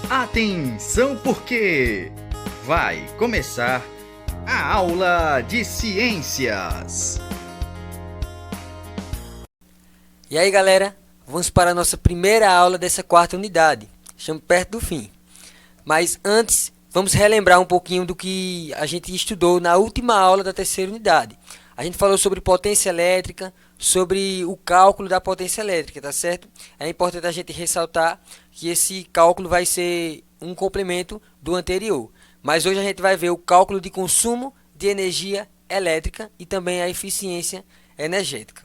Atenção porque vai começar a aula de ciências. E aí galera, vamos para a nossa primeira aula dessa quarta unidade. Estamos perto do fim. Mas antes, vamos relembrar um pouquinho do que a gente estudou na última aula da terceira unidade. A gente falou sobre potência elétrica, sobre o cálculo da potência elétrica, tá certo? É importante a gente ressaltar que esse cálculo vai ser um complemento do anterior. Mas hoje a gente vai ver o cálculo de consumo de energia elétrica e também a eficiência energética.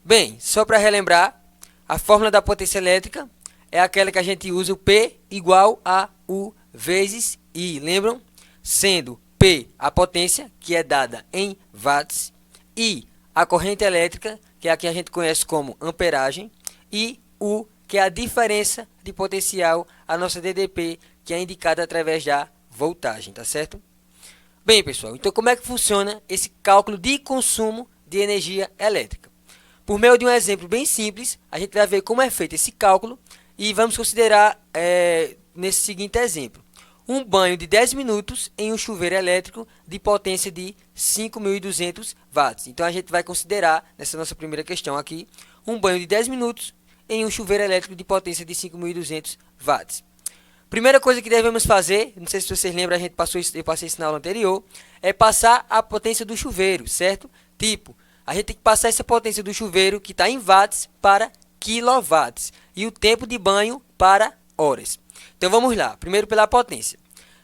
Bem, só para relembrar, a fórmula da potência elétrica é aquela que a gente usa o P igual a U vezes I, lembram? Sendo P a potência, que é dada em watts, I a corrente elétrica, que é a que a gente conhece como amperagem, e U, que é a diferença de potencial, a nossa DDP, que é indicada através da voltagem, tá certo? Bem, pessoal, então como é que funciona esse cálculo de consumo de energia elétrica? Por meio de um exemplo bem simples, a gente vai ver como é feito esse cálculo e vamos considerar nesse seguinte exemplo. Um banho de 10 minutos em um chuveiro elétrico de potência de 5.200 watts. Então, a gente vai considerar, nessa nossa primeira questão aqui, um banho de 10 minutos em um chuveiro elétrico de potência de 5.200 watts. Primeira coisa que devemos fazer, não sei se vocês lembram, eu passei isso na aula anterior, é passar a potência do chuveiro, certo? Tipo, a gente tem que passar essa potência do chuveiro, que está em watts, para quilowatts. E o tempo de banho para horas. Então, vamos lá. Primeiro pela potência.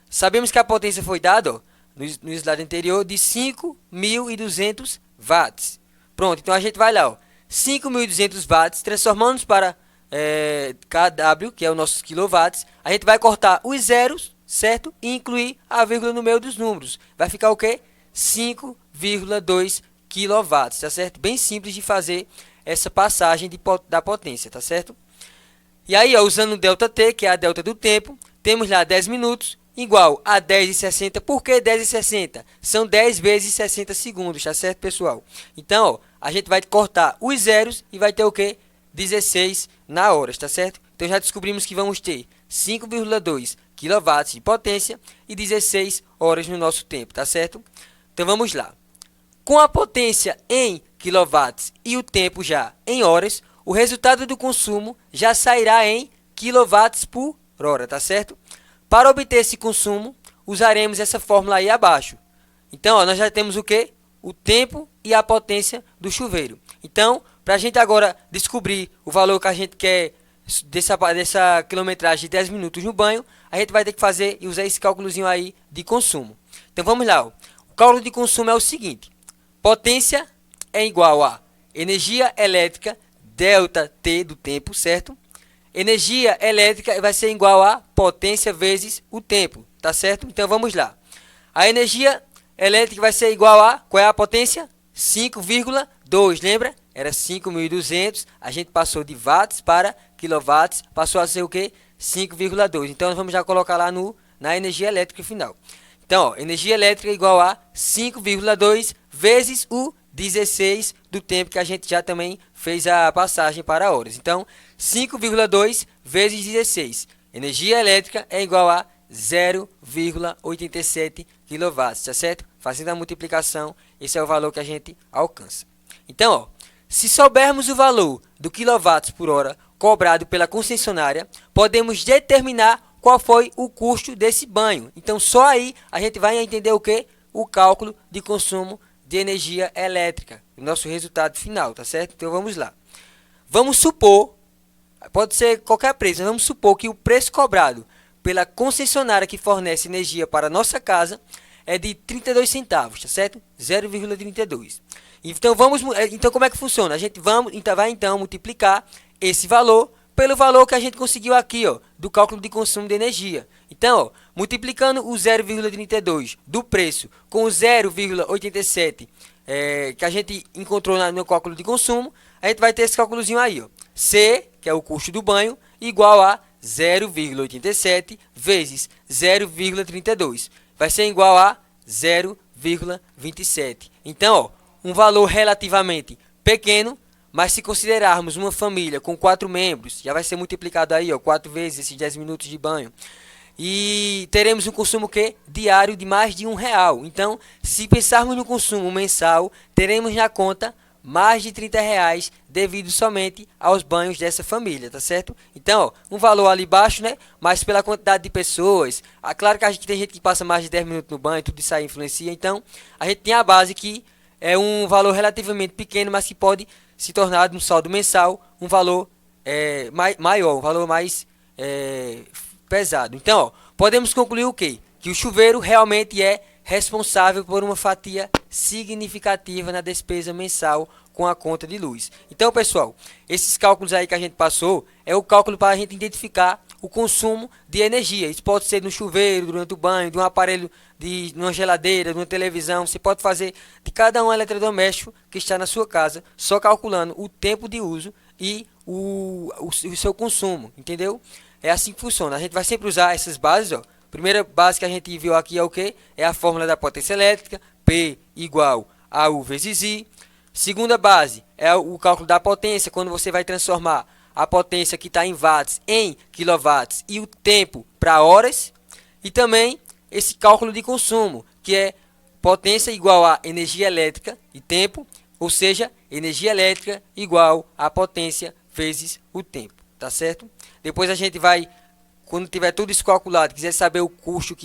Sabemos que a potência foi dada, ó, no slide anterior, de 5.200 watts. Pronto, então a gente vai lá. 5.200 watts, transformamos para kW, que é o nosso quilowatts. A gente vai cortar os zeros, certo? E incluir a vírgula no meio dos números. Vai ficar o quê? 5,2 quilowatts, tá certo? Bem simples de fazer essa passagem da potência, tá certo? E aí, ó, usando o ΔT, que é a delta do tempo, temos lá 10 minutos igual a 10,60. Por que 10,60? São 10 vezes 60 segundos, tá certo, pessoal? Então, ó, a gente vai cortar os zeros e vai ter o quê? 16 na hora, tá certo? Então, já descobrimos que vamos ter 5,2 kW de potência e 16 horas no nosso tempo, tá certo? Então, vamos lá. Com a potência em quilowatts e o tempo já em horas, o resultado do consumo já sairá em quilowatts por hora, tá certo? Para obter esse consumo, usaremos essa fórmula aí abaixo. Então, ó, nós já temos o quê? O tempo e a potência do chuveiro. Então, para a gente agora descobrir o valor que a gente quer dessa quilometragem de 10 minutos no banho, a gente vai ter que fazer e usar esse cálculozinho aí de consumo. Então, vamos lá. Ó. O cálculo de consumo é o seguinte. Potência é igual a energia elétrica ΔT do tempo, certo? Energia elétrica vai ser igual a potência vezes o tempo, tá certo? Então, vamos lá. A energia elétrica vai ser igual a, qual é a potência? 5,2, lembra? Era 5.200, a gente passou de watts para quilowatts, passou a ser o quê? 5,2. Então, nós vamos já colocar lá na energia elétrica final. Então, ó, energia elétrica é igual a 5,2 vezes o 16 do tempo que a gente já também fez a passagem para horas. Então, 5,2 vezes 16. Energia elétrica é igual a 0,87 kW, tá certo? Fazendo a multiplicação, esse é o valor que a gente alcança. Então, ó, se soubermos o valor do quilowatts por hora cobrado pela concessionária, podemos determinar qual foi o custo desse banho. Então, só aí a gente vai entender o quê? O cálculo de consumo de energia elétrica, o nosso resultado final, tá certo? Então, vamos lá. Vamos supor, pode ser qualquer preço, vamos supor que o preço cobrado pela concessionária que fornece energia para a nossa casa é de 32 centavos, tá certo? 0,32. Então, como é que funciona? A gente vai multiplicar esse valor pelo valor que a gente conseguiu aqui, ó, do cálculo de consumo de energia. Então, ó, multiplicando o 0,32 do preço com o 0,87 que a gente encontrou no cálculo de consumo, a gente vai ter esse cálculozinho aí, ó. C, que é o custo do banho, igual a 0,87 vezes 0,32. Vai ser igual a 0,27. Então, ó, um valor relativamente pequeno, Mas se considerarmos uma família com 4 membros, já vai ser multiplicado aí, ó, 4 vezes esses 10 minutos de banho. E teremos um consumo diário de mais de R$ 1. Então, se pensarmos no consumo mensal, teremos na conta mais de R$ 30 devido somente aos banhos dessa família, tá certo? Então, ó, um valor ali baixo, né? Mas pela quantidade de pessoas, claro que a gente tem gente que passa mais de 10 minutos no banho, tudo isso aí influencia. Então, a gente tem a base que é um valor relativamente pequeno, mas que pode se tornar no saldo mensal um valor maior, um valor mais pesado. Então, ó, podemos concluir o quê? Que o chuveiro realmente é responsável por uma fatia significativa na despesa mensal com a conta de luz. Então, pessoal, esses cálculos aí que a gente passou é o cálculo para a gente identificar o consumo de energia. Isso pode ser no chuveiro, durante o banho, de um aparelho, de uma geladeira, de uma televisão. Você pode fazer de cada um eletrodoméstico que está na sua casa, só calculando o tempo de uso e o seu consumo, entendeu? É assim que funciona. A gente vai sempre usar essas bases, ó. Primeira base que a gente viu aqui é o que? É a fórmula da potência elétrica, P igual a U vezes I. Segunda base é o cálculo da potência, quando você vai transformar a potência que está em watts em quilowatts e o tempo para horas. E também esse cálculo de consumo, que é potência igual a energia elétrica e tempo, ou seja, energia elétrica igual a potência vezes o tempo, tá certo? Depois a gente vai, quando tiver tudo isso calculado, quiser saber o custo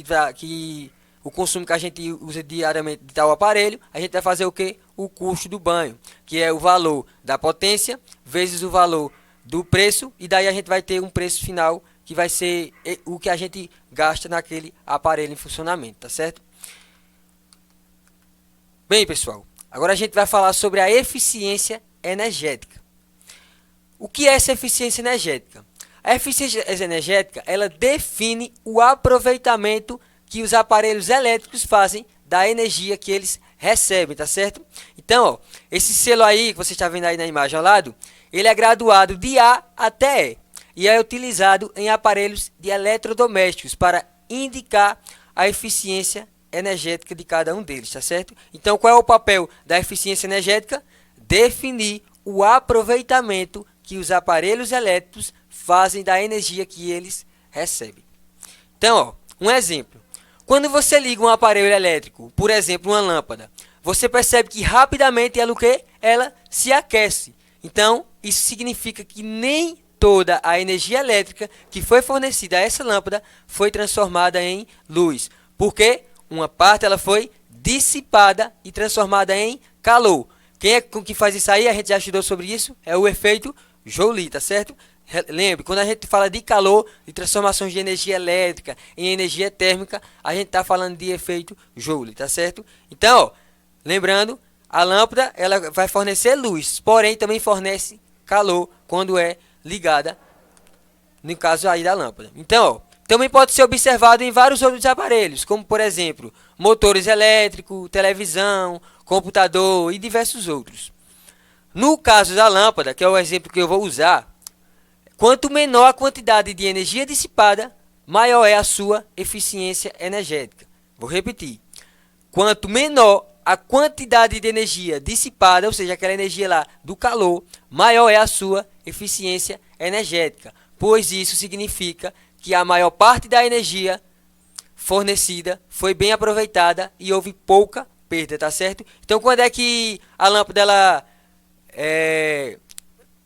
o consumo que a gente usa diariamente de tal aparelho, a gente vai fazer o que? O custo do banho, que é o valor da potência vezes o valor do preço, e daí a gente vai ter um preço final que vai ser o que a gente gasta naquele aparelho em funcionamento, tá certo? Bem, pessoal, agora a gente vai falar sobre a eficiência energética. O que é essa eficiência energética? A eficiência energética, ela define o aproveitamento que os aparelhos elétricos fazem da energia que eles recebem, tá certo? Então, ó, esse selo aí que você está vendo aí na imagem ao lado, ele é graduado de A até E e é utilizado em aparelhos de eletrodomésticos para indicar a eficiência energética de cada um deles, tá certo? Então, qual é o papel da eficiência energética? Definir o aproveitamento que os aparelhos elétricos fazem da energia que eles recebem. Então, ó, um exemplo. Quando você liga um aparelho elétrico, por exemplo, uma lâmpada, você percebe que rapidamente ela se aquece. Então, isso significa que nem toda a energia elétrica que foi fornecida a essa lâmpada foi transformada em luz. Porque uma parte ela foi dissipada e transformada em calor. Quem é que faz isso aí? A gente já estudou sobre isso. É o efeito Joule, tá certo? Lembre, quando a gente fala de calor, de transformações de energia elétrica em energia térmica, a gente está falando de efeito Joule, tá certo? Então, ó, lembrando, a lâmpada ela vai fornecer luz, porém também fornece calor quando é ligada, no caso aí da lâmpada. Então, ó, também pode ser observado em vários outros aparelhos, como por exemplo, motores elétricos, televisão, computador e diversos outros. No caso da lâmpada, que é o exemplo que eu vou usar, quanto menor a quantidade de energia dissipada, maior é a sua eficiência energética. Vou repetir. Quanto menor a quantidade de energia dissipada, ou seja, aquela energia lá do calor, maior é a sua eficiência energética, pois isso significa que a maior parte da energia fornecida foi bem aproveitada e houve pouca perda, tá certo? Então, quando é que a lâmpada ela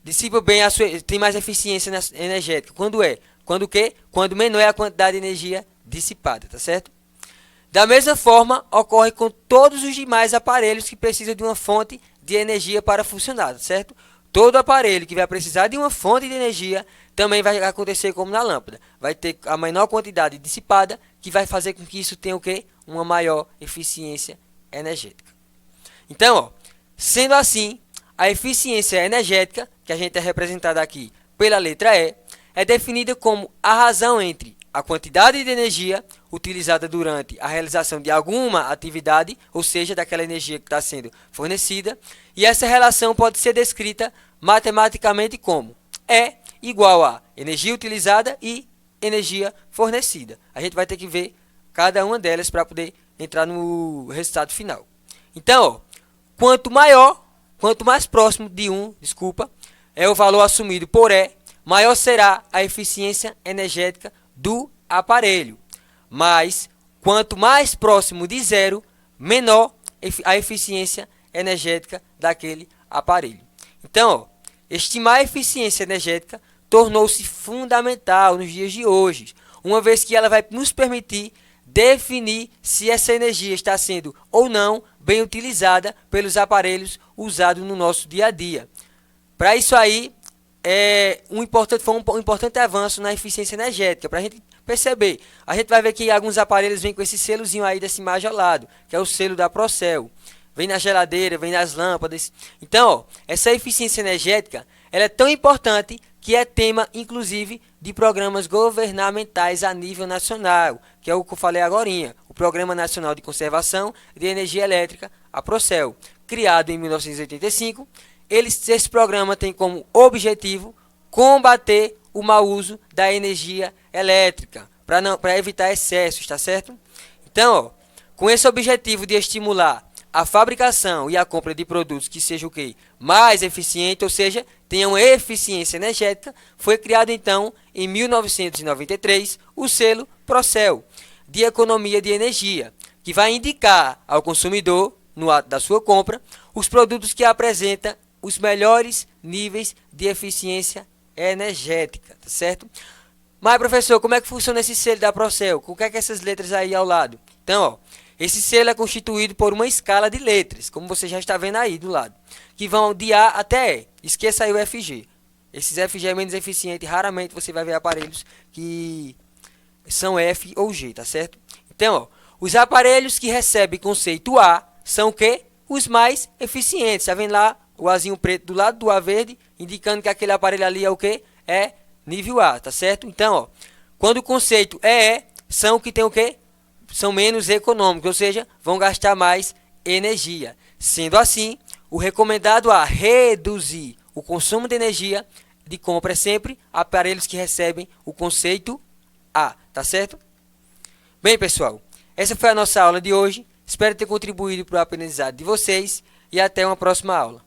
dissipa bem tem mais eficiência energética? Quando é? Quando o quê? Quando menor é a quantidade de energia dissipada, tá certo? Da mesma forma, ocorre com todos os demais aparelhos que precisam de uma fonte de energia para funcionar, tá certo? Todo aparelho que vai precisar de uma fonte de energia também vai acontecer como na lâmpada. Vai ter a menor quantidade dissipada, que vai fazer com que isso tenha o quê? Uma maior eficiência energética. Então, ó, sendo assim, a eficiência energética, que a gente é representada aqui pela letra E, é definida como a razão entre a quantidade de energia utilizada durante a realização de alguma atividade, ou seja, daquela energia que está sendo fornecida, e essa relação pode ser descrita matematicamente como E igual a energia utilizada e energia fornecida. A gente vai ter que ver cada uma delas para poder entrar no resultado final. Então, ó, quanto maior quanto mais próximo de 1, é o valor assumido por E, maior será a eficiência energética do aparelho. Mas, quanto mais próximo de 0, menor a eficiência energética daquele aparelho. Então, ó, estimar a eficiência energética tornou-se fundamental nos dias de hoje, uma vez que ela vai nos permitir definir se essa energia está sendo ou não bem utilizada pelos aparelhos usados no nosso dia a dia. Para isso aí, foi um importante avanço na eficiência energética, para a gente perceber. A gente vai ver que alguns aparelhos vêm com esse selozinho aí dessa imagem ao lado, que é o selo da Procel. Vem na geladeira, vem nas lâmpadas. Então, ó, essa eficiência energética ela é tão importante que é tema, inclusive, de programas governamentais a nível nacional, que é o que eu falei agorinha, o Programa Nacional de Conservação de Energia Elétrica, a Procel, criado em 1985. Esse programa tem como objetivo combater o mau uso da energia elétrica, para evitar excessos, tá certo? Então, ó, com esse objetivo de estimular a fabricação e a compra de produtos que sejam o quê? Mais eficientes, ou seja, tenham eficiência energética, foi criado então, em 1993, o selo Procel, de economia de energia, que vai indicar ao consumidor, no ato da sua compra, os produtos que apresentam os melhores níveis de eficiência energética, tá certo? Mas, professor, como é que funciona esse selo da Procel? O que é essas letras aí ao lado? Então, ó, esse selo é constituído por uma escala de letras, como você já está vendo aí do lado, que vão de A até E. Esqueça aí o FG. Esses FG é menos eficiente, raramente você vai ver aparelhos que são F ou G, tá certo? Então, ó, os aparelhos que recebem conceito A são o quê? Os mais eficientes. Tá vendo lá o Azinho preto do lado do A verde, indicando que aquele aparelho ali é o quê? É nível A, tá certo? Então, ó, quando o conceito é E, são o que tem o quê? São menos econômicos, ou seja, vão gastar mais energia. Sendo assim, o recomendado a reduzir o consumo de energia de compra é sempre aparelhos que recebem o conceito A, tá certo? Bem, pessoal, essa foi a nossa aula de hoje. Espero ter contribuído para o aprendizado de vocês e até uma próxima aula.